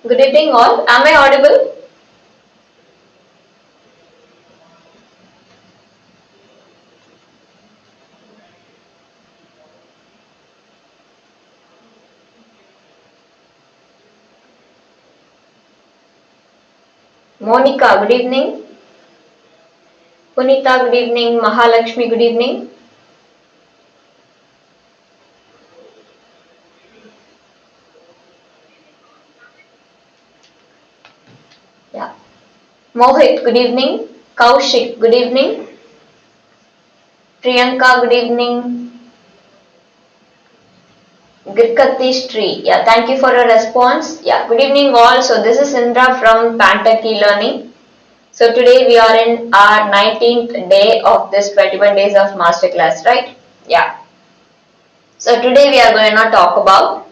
Good evening all. Am I audible? Monica, good evening. Punita, good evening. Mahalakshmi, good evening. Yeah. Mohit, good evening. Kaushik, good evening. Priyanka, good evening. Girkatishri, yeah, thank you for your response. Yeah, good evening all. So this is Indra from Pantech E Learning. So today we are in our 19th day of this 21 days of masterclass, right? Yeah. So today we are going to talk about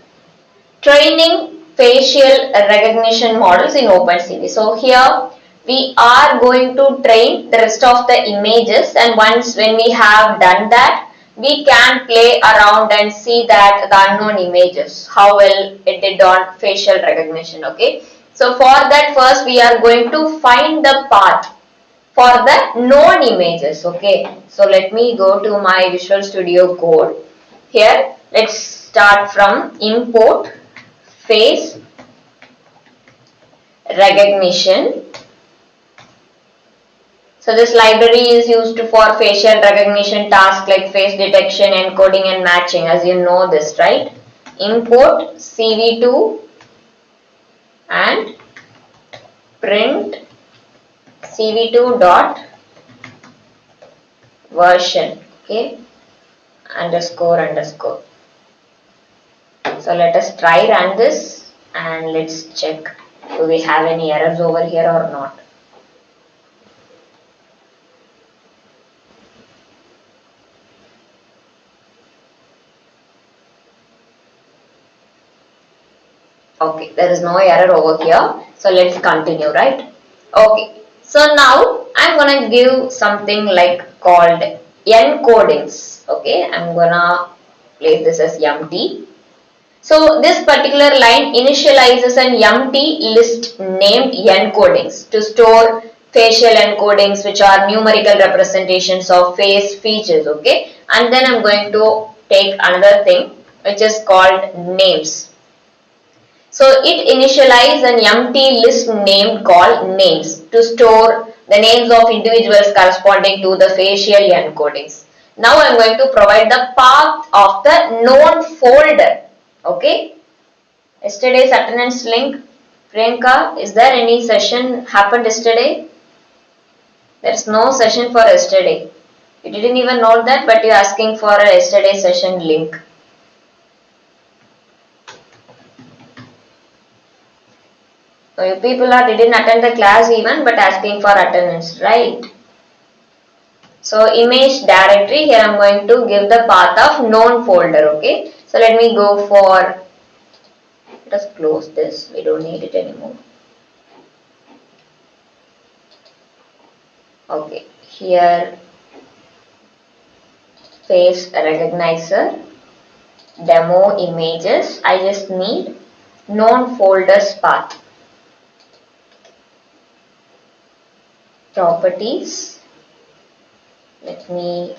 training facial recognition models in OpenCV. So here we are going to train the rest of the images, and once when we have done that, we can play around and see that the unknown images, how well it did on facial recognition. Okay. So for that, first we are going to find the path for the known images. Okay. So let me go to my Visual Studio Code. Here let's start from import face recognition. So this library is used for facial recognition tasks like face detection, encoding and matching, as you know this, right? Import CV2 and print CV2 dot version, okay, underscore underscore. So let us try run this and let's check, do we have any errors over here or not. Okay, there is no error over here. So let's continue, right? Okay, so now I'm gonna give something like called encodings. Okay, I'm gonna place this as empty. So this particular line initializes an empty list named encodings to store facial encodings, which are numerical representations of face features. Okay, and then I'm going to take another thing which is called names. So it initializes an empty list name called names to store the names of individuals corresponding to the facial encodings. Now I am going to provide the path of the known folder. Okay. Yesterday's attendance link. Priyanka, is there any session happened yesterday? There is no session for yesterday. You didn't even know that, but you are asking for a yesterday session link. So you people didn't attend the class even, but asking for attendance, right? So image directory, here I am going to give the path of known folder. Okay. So let me go for, let us close this, we don't need it anymore. Okay, here face recognizer, demo images, I just need known folders path. Properties, let me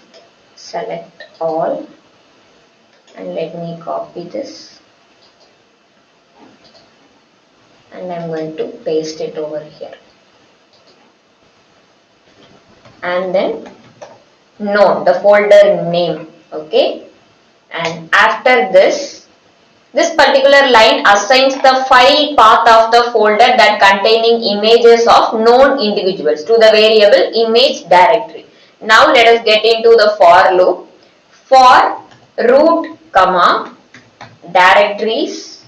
select all and let me copy this and I'm going to paste it over here. And then known, the folder name. Okay, and after this particular line assigns the file path of the folder that containing images of known individuals to the variable image directory. Now let us get into the for loop. For root comma directories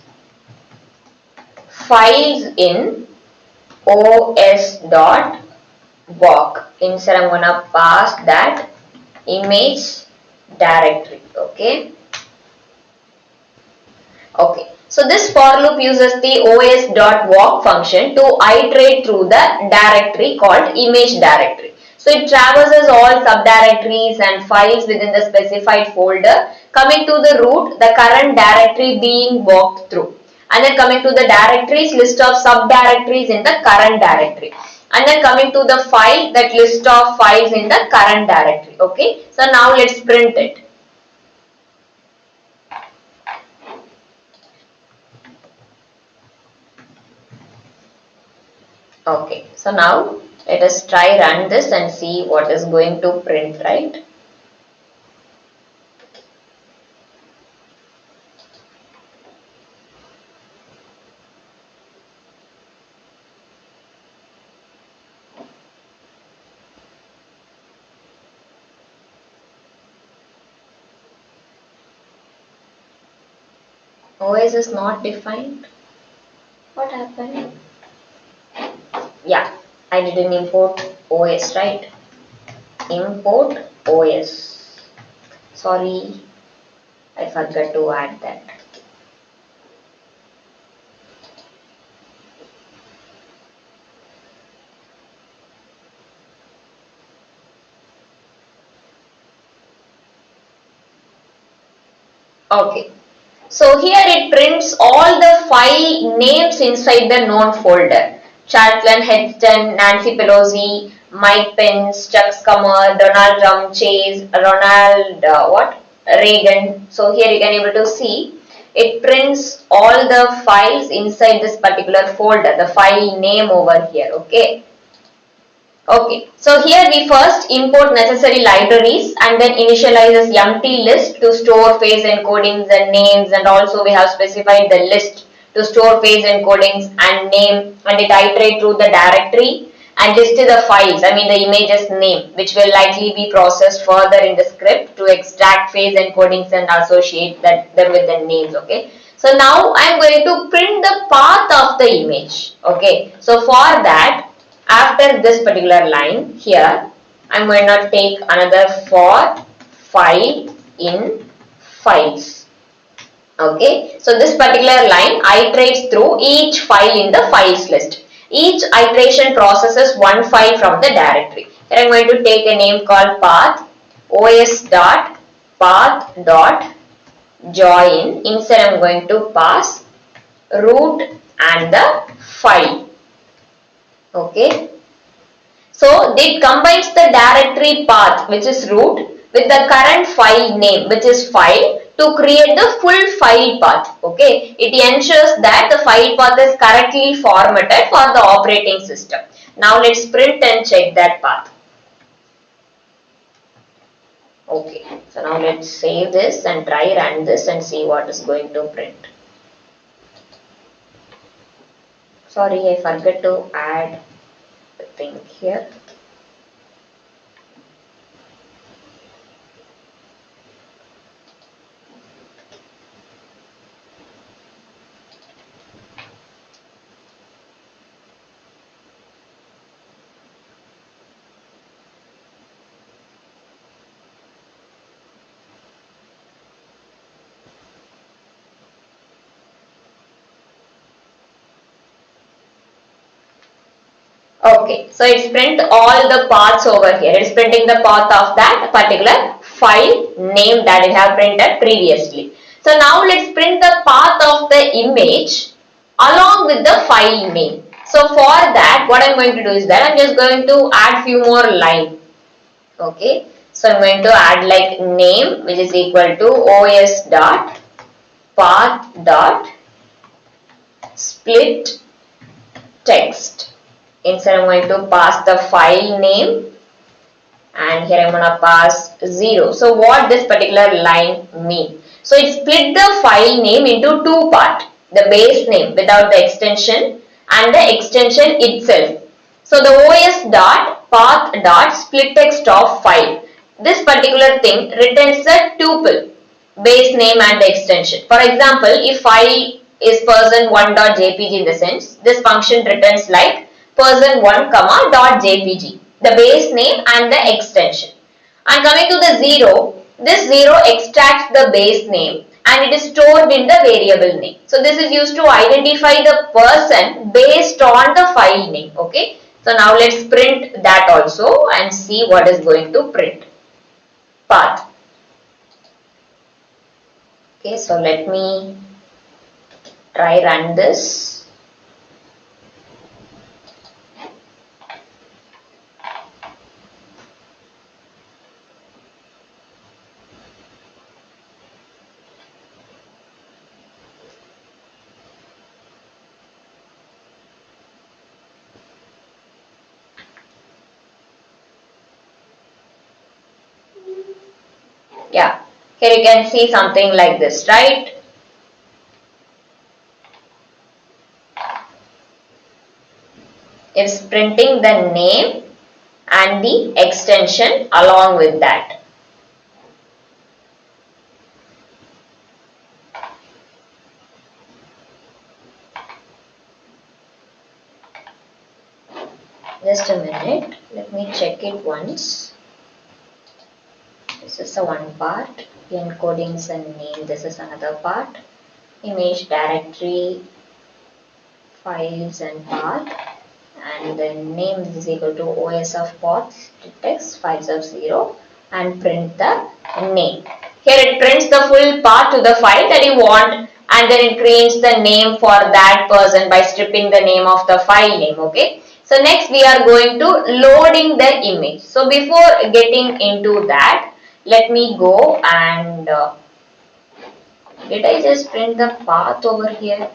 files in os.walk. Instead I'm gonna pass that image directory. Okay. Okay, so this for loop uses the os.walk function to iterate through the directory called image directory. So it traverses all subdirectories and files within the specified folder, coming to the root, the current directory being walked through. And then coming to the directories, list of subdirectories in the current directory. And then coming to the file, that list of files in the current directory. Okay, so now let's print it. Okay, so now let us try run this and see what is going to print, right? OS is not defined. What happened? Yeah, I didn't import OS, right? Import OS. Sorry, I forgot to add that. Okay, so here it prints all the file names inside the known folder. Chatelain, Hedgeston, Nancy Pelosi, Mike Pence, Chuck Schumer, Donald Trump, Chase, Ronald, Reagan. So here you can able to see it prints all the files inside this particular folder, the file name over here. Okay. Okay, so here we first import necessary libraries and then initialize this empty list to store phase encodings and names, and also we have specified the list to store phase encodings and name, and it iterate through the directory and list the files, I mean the images name, which will likely be processed further in the script to extract phase encodings and associate them with the names. Okay, so now I am going to print the path of the image. Okay, so for that, after this particular line here, I'm going to take another for file in files. Okay, so this particular line iterates through each file in the files list. Each iteration processes one file from the directory. Here I'm going to take a name called path, os.path.join. Instead I'm going to pass root and the file. Okay, so it combines the directory path, which is root, with the current file name, which is file, to create the full file path. Okay, it ensures that the file path is correctly formatted for the operating system. Now let's print and check that path. Okay, so now let's save this and try run this and see what is going to print. Sorry, I forgot to add the thing here. Okay, so it's print all the paths over here. It's printing the path of that particular file name that it have printed previously. So now let's print the path of the image along with the file name. So for that, what I'm going to do is that I'm just going to add few more lines. Okay, so I'm going to add like name, which is equal to os dot path dot split text. Instead I'm going to pass the file name, and here I'm going to pass 0. So what this particular line mean? So it split the file name into two parts, the base name without the extension and the extension itself. So the os dot path dot split text of file, this particular thing returns a tuple, base name and the extension. For example, if file is person1.jpg in the sense, this function returns like person1 comma dot jpg, the base name and the extension. And coming to the 0, this 0 extracts the base name and it is stored in the variable name. So this is used to identify the person based on the file name. Okay, so now let's print that also and see what is going to print. Path. Okay, so let me try run this. Yeah, here you can see something like this, right? It's printing the name and the extension along with that. Just a minute, let me check it once. This is the one part, encodings and name, this is another part, image directory, files and path, and then name is equal to OS of path, text, files of 0, and print the name. Here it prints the full path to the file that you want, and then it creates the name for that person by stripping the name of the file name, okay. So next we are going to loading the image. So before getting into that, let me go and did I just print the path over here?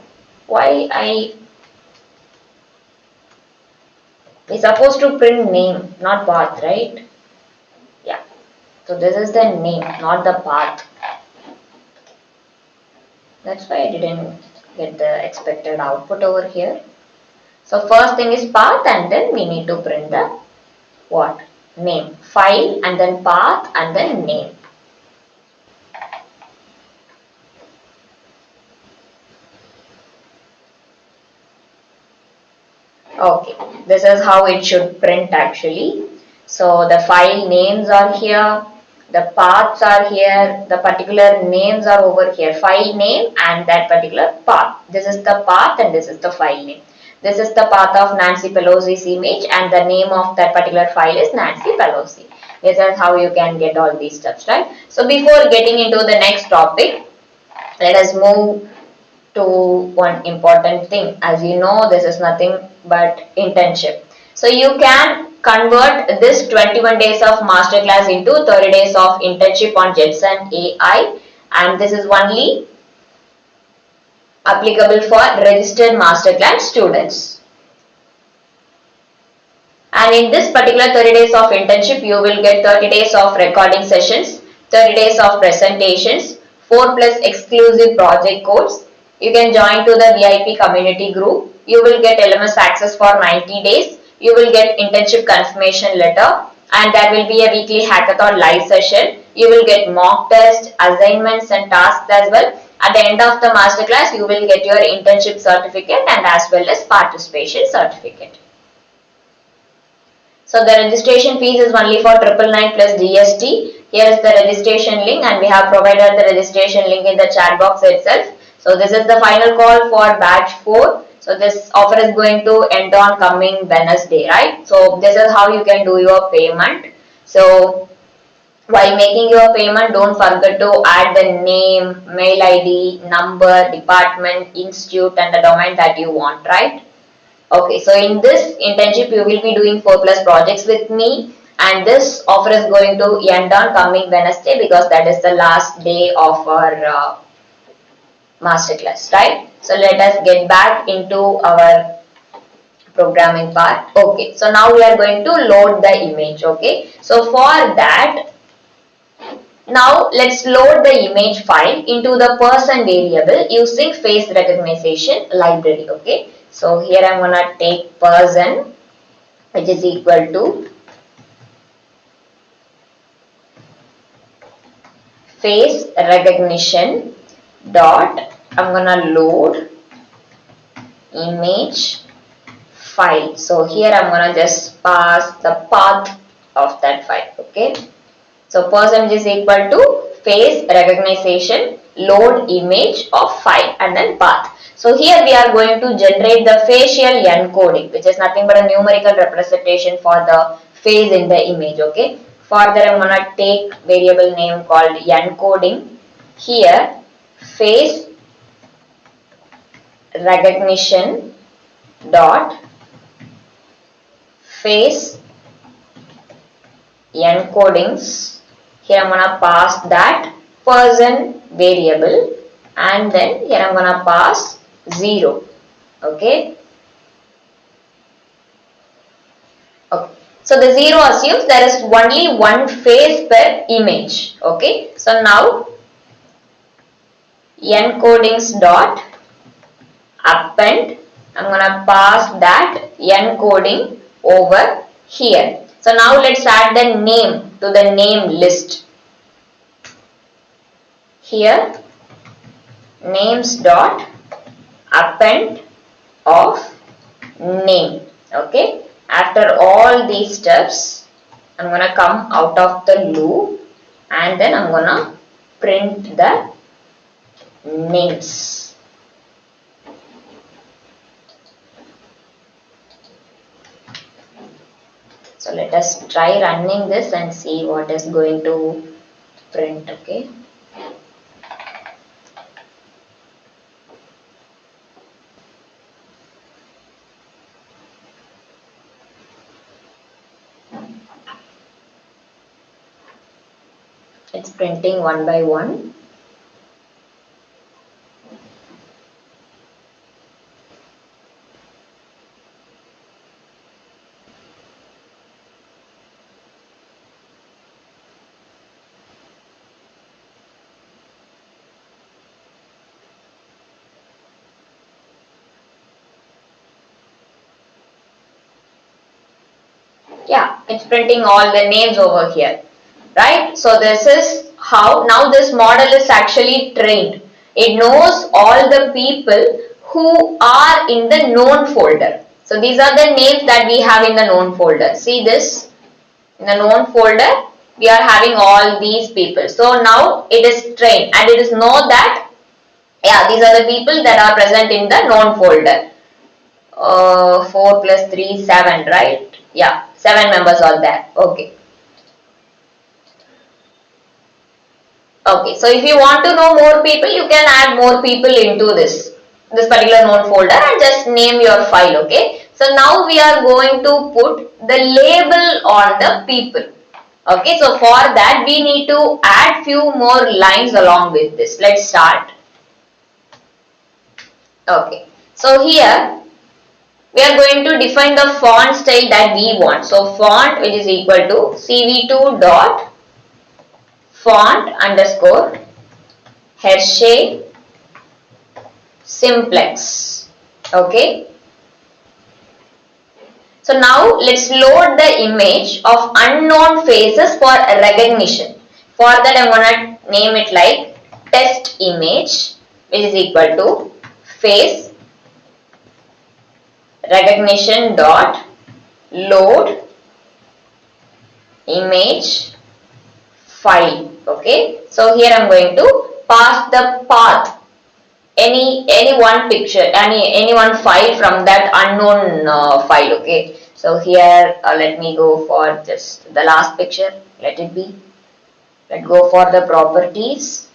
Why we're supposed to print name, not path, right? Yeah. So this is the name, not the path. That's why I didn't get the expected output over here. So first thing is path, and then we need to print the what? Name. File and then path and then name. Okay, this is how it should print actually. So the file names are here, the paths are here, the particular names are over here, file name and that particular path. This is the path and this is the file name. This is the path of Nancy Pelosi's image and the name of that particular file is Nancy Pelosi. This is how you can get all these steps, right? So before getting into the next topic, let us move to one important thing. As you know, this is nothing but internship. So you can convert this 21 days of masterclass into 30 days of internship on Jetson AI, and this is only applicable for registered masterclass students. And in this particular 30 days of internship, you will get 30 days of recording sessions, 30 days of presentations, 4+ exclusive project codes. You can join to the VIP community group. You will get LMS access for 90 days. You will get internship confirmation letter, and there will be a weekly hackathon live session. You will get mock test, assignments and tasks as well. At the end of the masterclass, you will get your internship certificate and as well as participation certificate. So the registration fees is only for 999 plus GST. Here is the registration link, and we have provided the registration link in the chat box itself. So this is the final call for batch 4. So this offer is going to end on coming Wednesday, right? So this is how you can do your payment. So while making your payment, don't forget to add the name, mail ID, number, department, institute and the domain that you want, right? Okay, so in this internship, you will be doing 4+ projects with me, and this offer is going to end on coming Wednesday because that is the last day of our masterclass, right? So let us get back into our programming part. Okay, so now we are going to load the image. Okay, so for that, now let's load the image file into the person variable using face recognition library. Okay, so here I'm gonna take person, which is equal to face recognition dot, I'm gonna load image file. So here I'm gonna just pass the path of that file. Okay, so person is equal to face recognition load image of file and then path. So here we are going to generate the facial encoding, which is nothing but a numerical representation for the face in the image. Okay, further I'm gonna take variable name called encoding. Here face recognition dot face encodings. Here I'm gonna pass that person variable, and then here I'm gonna pass 0. Okay. Okay. So the 0 assumes there is only one face per image. Okay. So now encodings dot append, I'm gonna pass that encoding over here. So now let's add the name to the name list. Here names dot append of name. Okay. After all these steps, I'm gonna come out of the loop and then I'm gonna print the names. So let us try running this and see what is going to print. Okay. It's printing one by one. Yeah, it's printing all the names over here, right? So this is how now this model is actually trained. It knows all the people who are in the known folder. So these are the names that we have in the known folder. See this, in the known folder we are having all these people. So now it is trained and it is know that, yeah, these are the people that are present in the known folder. 4 plus 3, 7, right? Yeah, 7 members are there. Okay. Okay, so if you want to know more people, you can add more people into this particular known folder and just name your file. Okay. So now we are going to put the label on the people. Okay, so for that we need to add few more lines along with this. Let's start. Okay, so here we are going to define the font style that we want. So font, which is equal to cv2 dot font underscore Hershey simplex. Okay. So now let's load the image of unknown faces for recognition. For that I'm gonna name it like test image, which is equal to face recognition dot load image file. Okay, so here I'm going to pass the path, any one picture, any one file from that unknown file. Okay, so here let me go for just the last picture. Let it be. Let's go for the properties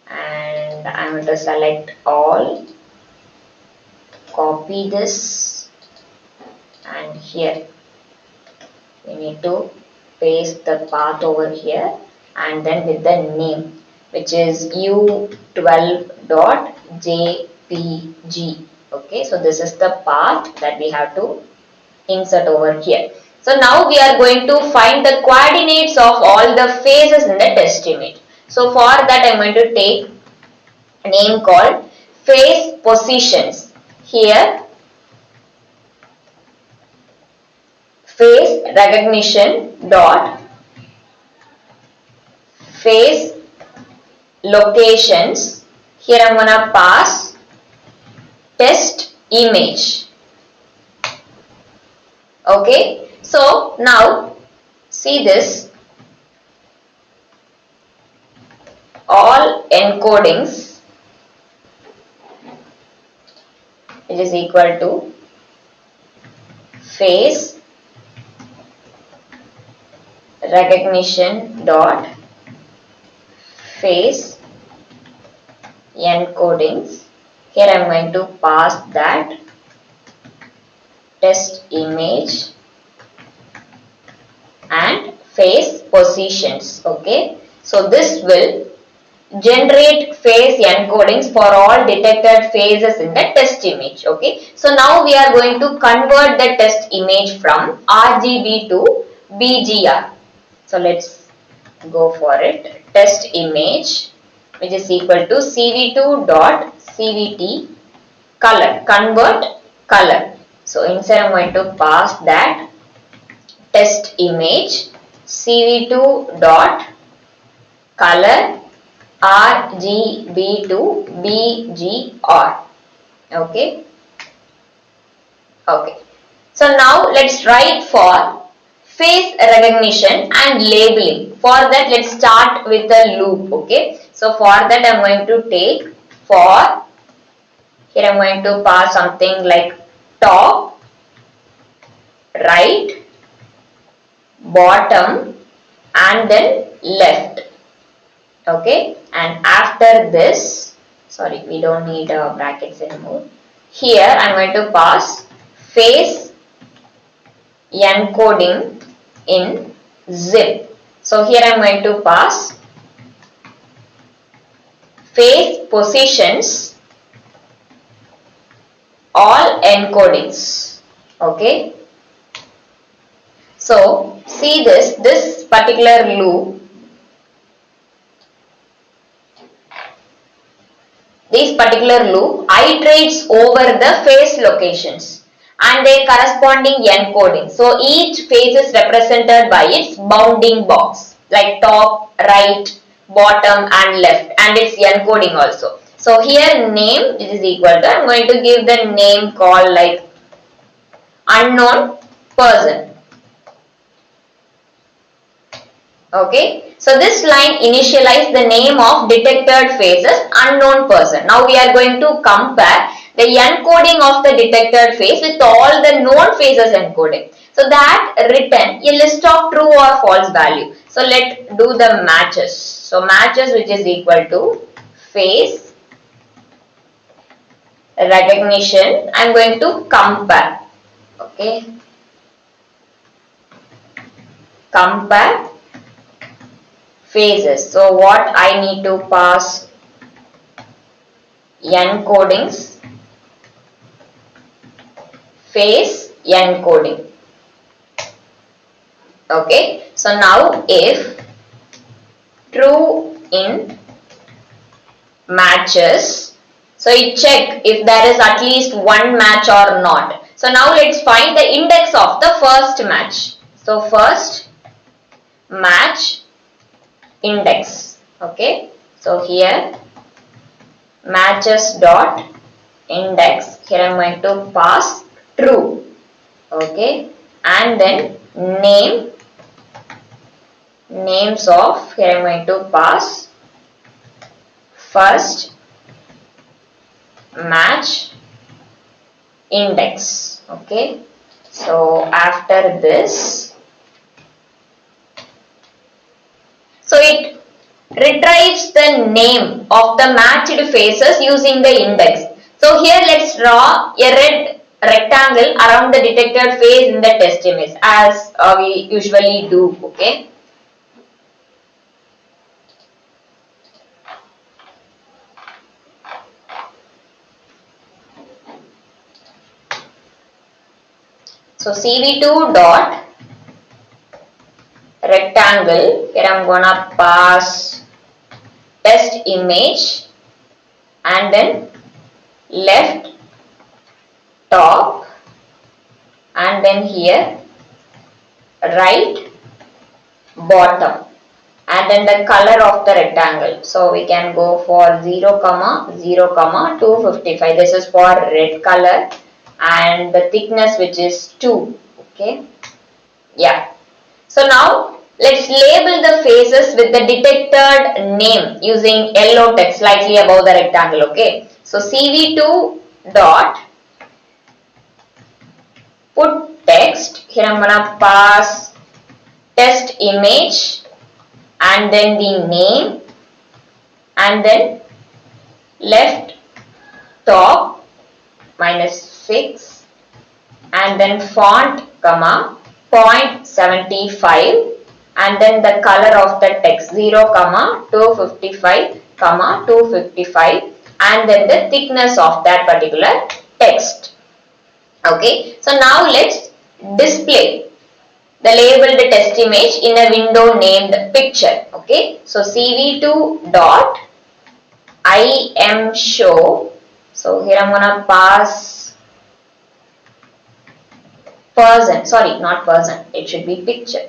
and I'm going to select all, copy this, and here we need to paste the path over here and then with the name, which is u12.jpg. Okay, so this is the path that we have to insert over here. So now we are going to find the coordinates of all the faces in the test image. So for that I am going to take a name called face positions. Here face recognition dot face locations. Here I'm gonna pass test image. Okay, so now see this, all encodings, which is equal to face recognition dot face encodings. Here I am going to pass that test image and face positions. Okay, so this will generate face encodings for all detected faces in the test image. Okay, so now we are going to convert the test image from RGB to BGR. So let's go for it. Test image, which is equal to cv2.cvt color, convert color. So inside I am going to pass that test image cv2.color RGB to BGR. Okay. Okay. So now let's write for face recognition and labeling. For that, let's start with the loop. Okay. So for that, I'm going to take for, here I'm going to pass something like top, right, bottom, and then left. Okay, and after this, sorry, we don't need brackets anymore. Here I'm going to pass face encoding in zip. So here I'm going to pass face positions all encodings. Okay, so see this particular loop. This particular loop iterates over the face locations and their corresponding encoding. So each face is represented by its bounding box, like top, right, bottom and left, and its encoding also. So here name is equal to, I am going to give the name called like unknown person. Okay, so this line initializes the name of detected faces unknown person. Now we are going to compare the encoding of the detected face with all the known faces encoding. So that return a list of true or false value. So let's do the matches. So matches, which is equal to face recognition. I am going to compare. Okay, compare faces. So what I need to pass encodings, face encoding. Okay, so now if true in matches, so it check if there is at least one match or not. So now let's find the index of the first match. So first match index. Okay, so here matches dot index, here I am going to pass true. Okay, and then names of, here I am going to pass first match index. Okay, so after this, so it retrieves the name of the matched faces using the index. So here let's draw a red rectangle around the detected face in the test image as we usually do. Okay, so cv2 dot rectangle, here I am gonna pass test image and then left, top, and then here right, bottom, and then the color of the rectangle. So we can go for 0, 0, 255. This is for red color, and the thickness which is 2. Okay, yeah. So now let's label the faces with the detected name using yellow text slightly above the rectangle. Okay, so cv2 dot put text, here I am gonna pass test image and then the name and then left, top -6 and then font comma 0.75 and then the color of the text 0 comma 255 comma 255 and then the thickness of that particular text. Okay, so now let's display the labeled test image in a window named picture. Okay, so cv2 dot im show. So here I'm gonna pass person, sorry, not person, it should be picture,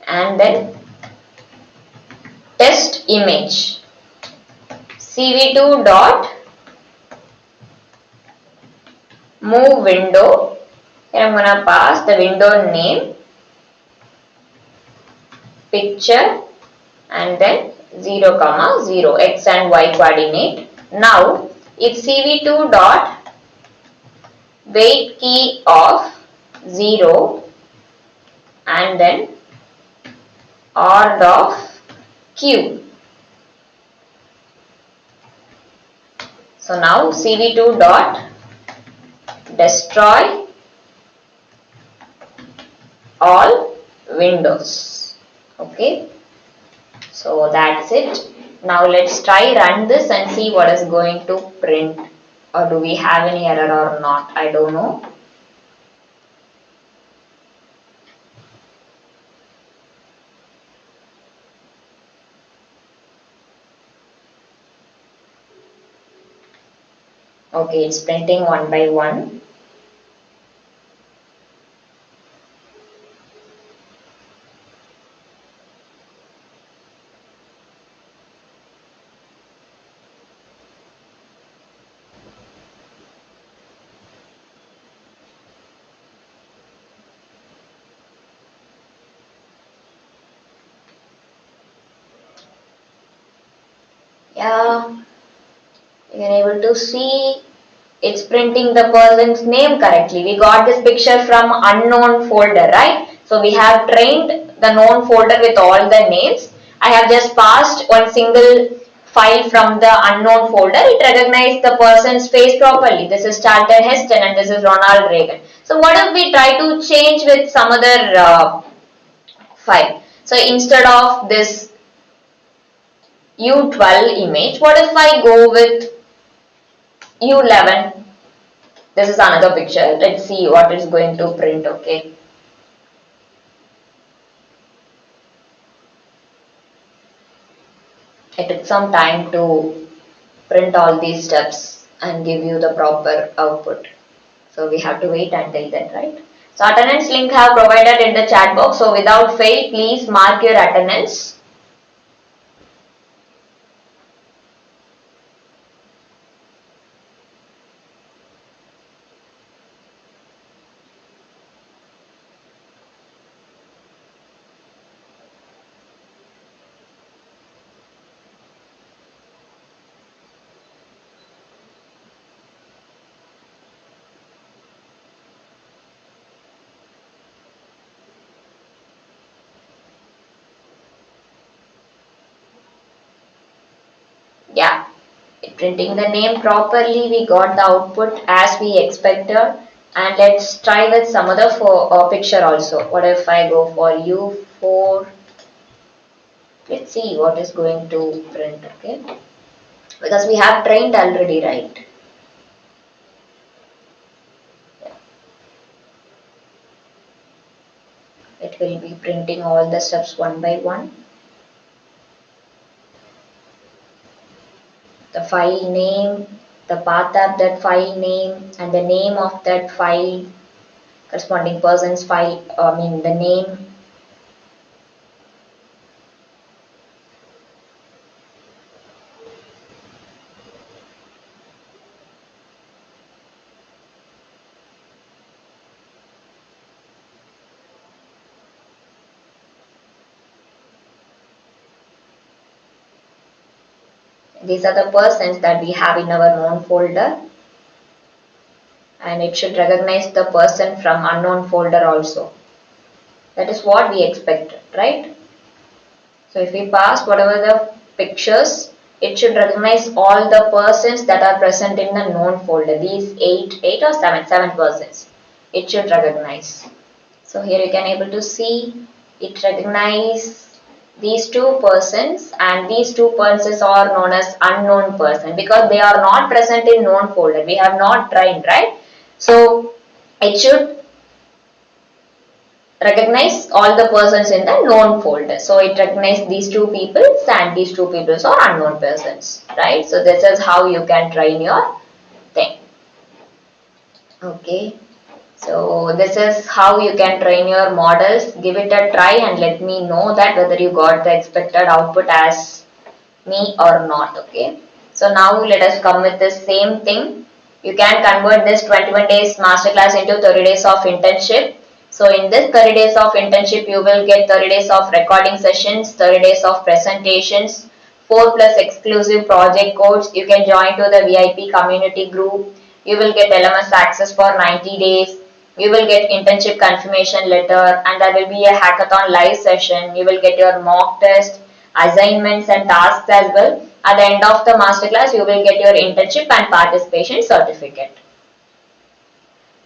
and then test image cv2 dot move window. Here I'm gonna pass the window name, picture, and then 0 comma 0 x and y coordinate. Now if cv2 dot weight key of 0 and then odd of q. So now cv2 dot destroy all windows. Okay, so that's it. Now let's try run this and see what is going to print, or do we have any error or not, I don't know. Okay, it's printing one by one. Yeah, you can able to see it's printing the person's name correctly. We got this picture from unknown folder, right? So we have trained the known folder with all the names. I have just passed one single file from the unknown folder. It recognized the person's face properly. This is Charlton Heston and this is Ronald Reagan. So what if we try to change with some other file? So instead of this U12 image, what if I go with U11? This is another picture. Let's see what it's going to print. Okay. It took some time to print all these steps and give you the proper output. So we have to wait until then, right? So attendance link have provided in the chat box. So without fail, please mark your attendance. Yeah, printing the name properly, we got the output as we expected. And let's try with some other picture also. What if I go for U4? Let's see what is going to print, okay? Because we have trained already, right? Yeah. It will be printing all the steps one by one. The file name, the path of that file name, and the name of that file, corresponding person's file, the name. These are the persons that we have in our known folder, and it should recognize the person from unknown folder also. That is what we expected, right? So if we pass whatever the pictures it should recognize all the persons that are present in the known folder. These eight or seven persons. It should recognize. So here you can able to see it recognize these two persons, and these two persons are known as unknown person because they are not present in known folder. We have not trained, right? So it should recognize all the persons in the known folder. So it recognizes these two peoples, and these two peoples are unknown persons, right? So this is how you can train your thing. Okay. So this is how you can train your models. Give it a try and let me know that whether you got the expected output as me or not. Okay. So now let us come with the same thing. You can convert this 21 days masterclass into 30 days of internship. So in this 30 days of internship, you will get 30 days of recording sessions, 30 days of presentations, 4 plus exclusive project codes. You can join to the VIP community group. You will get LMS access for 90 days. You will get internship confirmation letter, and there will be a hackathon live session. You will get your mock test, assignments and tasks as well. At the end of the masterclass, you will get your internship and participation certificate.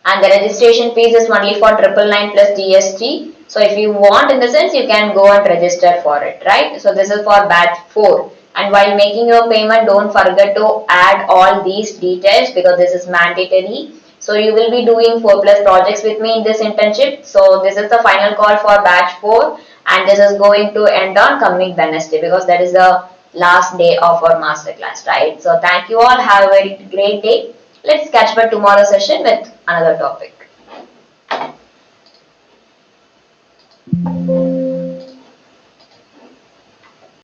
And the registration fees is only for 999 plus GST. So if you want, in the sense, you can go and register for it, right? So this is for batch 4. And while making your payment, don't forget to add all these details because this is mandatory. So you will be doing 4 plus projects with me in this internship. So this is the final call for batch 4, and this is going to end on coming Wednesday because that is the last day of our masterclass, right? So thank you all. Have a very great day. Let's catch up tomorrow's session with another topic.